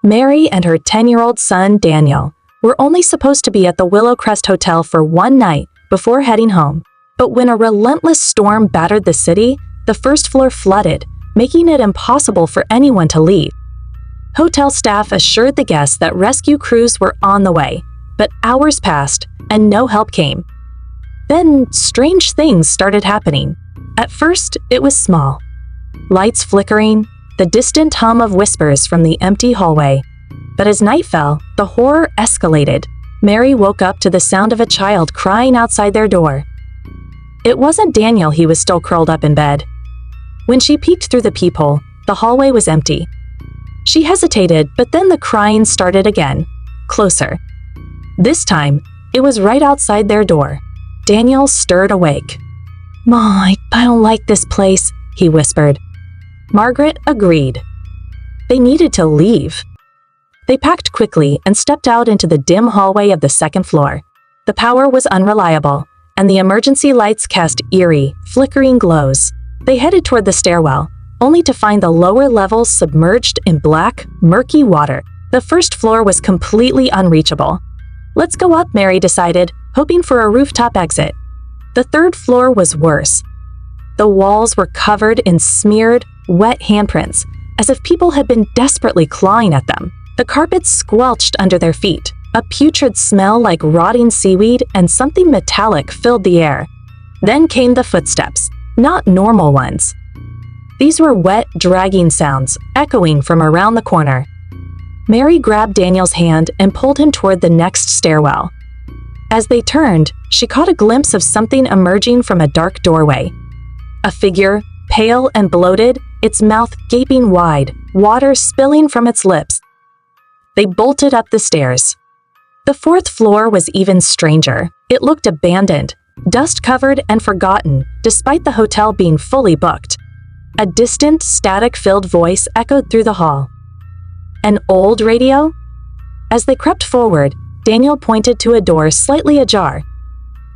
Mary and her 10-year-old son, Daniel, were only supposed to be at the Willow Crest Hotel for one night before heading home. But when a relentless storm battered the city, the first floor flooded, making it impossible for anyone to leave. Hotel staff assured the guests that rescue crews were on the way, but hours passed and no help came. Then, strange things started happening. At first, it was small. Lights flickering, the distant hum of whispers from the empty hallway. But as night fell, the horror escalated. Mary woke up to the sound of a child crying outside their door. It wasn't Daniel, he was still curled up in bed. When she peeked through the peephole, the hallway was empty. She hesitated, but then the crying started again, closer. This time, it was right outside their door. Daniel stirred awake. "Ma, I don't like this place," he whispered. Margaret agreed. They needed to leave. They packed quickly and stepped out into the dim hallway of the second floor. The power was unreliable, and the emergency lights cast eerie, flickering glows. They headed toward the stairwell, only to find the lower levels submerged in black, murky water. The first floor was completely unreachable. "Let's go up," Mary decided, hoping for a rooftop exit. The third floor was worse. The walls were covered in smeared, wet handprints, as if people had been desperately clawing at them. The carpet squelched under their feet. A putrid smell like rotting seaweed and something metallic filled the air. Then came the footsteps, not normal ones. These were wet, dragging sounds, echoing from around the corner. Mary grabbed Daniel's hand and pulled him toward the next stairwell. As they turned, she caught a glimpse of something emerging from a dark doorway. A figure, pale and bloated, its mouth gaping wide, water spilling from its lips. They bolted up the stairs. The fourth floor was even stranger. It looked abandoned, dust-covered and forgotten, despite the hotel being fully booked. A distant, static-filled voice echoed through the hall. An old radio? As they crept forward, Daniel pointed to a door slightly ajar.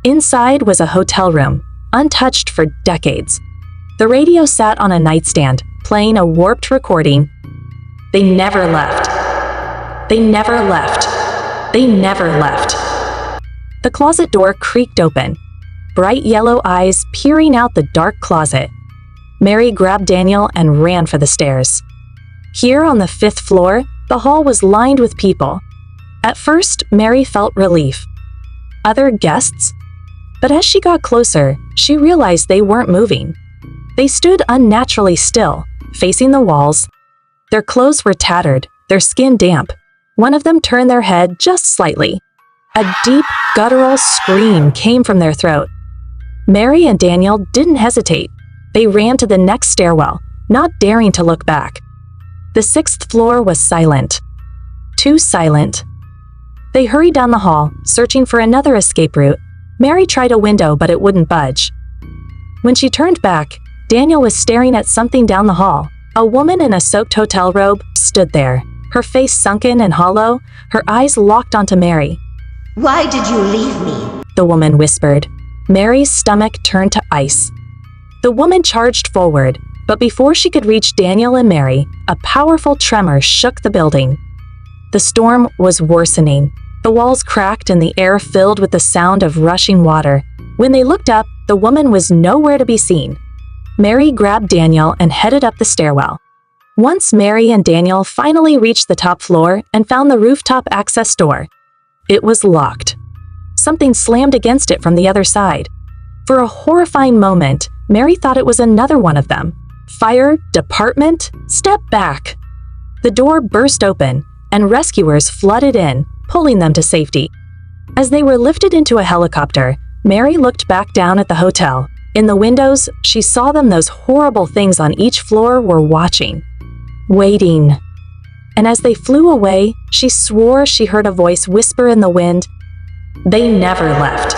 Inside was a hotel room, untouched for decades. The radio sat on a nightstand, playing a warped recording. "They never left. They never left. They never left." The closet door creaked open, bright yellow eyes peering out the dark closet. Mary grabbed Daniel and ran for the stairs. Here on the fifth floor, the hall was lined with people. At first, Mary felt relief. Other guests? But as she got closer, she realized they weren't moving. They stood unnaturally still, facing the walls. Their clothes were tattered, their skin damp. One of them turned their head just slightly. A deep, guttural scream came from their throat. Mary and Daniel didn't hesitate. They ran to the next stairwell, not daring to look back. The sixth floor was silent. Too silent. They hurried down the hall, searching for another escape route. Mary tried a window, but it wouldn't budge. When she turned back, Daniel was staring at something down the hall. A woman in a soaked hotel robe stood there, her face sunken and hollow, her eyes locked onto Mary. "Why did you leave me?" the woman whispered. Mary's stomach turned to ice. The woman charged forward, but before she could reach Daniel and Mary, a powerful tremor shook the building. The storm was worsening. The walls cracked and the air filled with the sound of rushing water. When they looked up, the woman was nowhere to be seen. Mary grabbed Daniel and headed up the stairwell. Once Mary and Daniel finally reached the top floor and found the rooftop access door, it was locked. Something slammed against it from the other side. For a horrifying moment, Mary thought it was another one of them. "Fire department? Step back!" The door burst open, and rescuers flooded in, pulling them to safety. As they were lifted into a helicopter, Mary looked back down at the hotel. In the windows, she saw them. Those horrible things on each floor were watching, waiting. And as they flew away, she swore she heard a voice whisper in the wind, "They never left."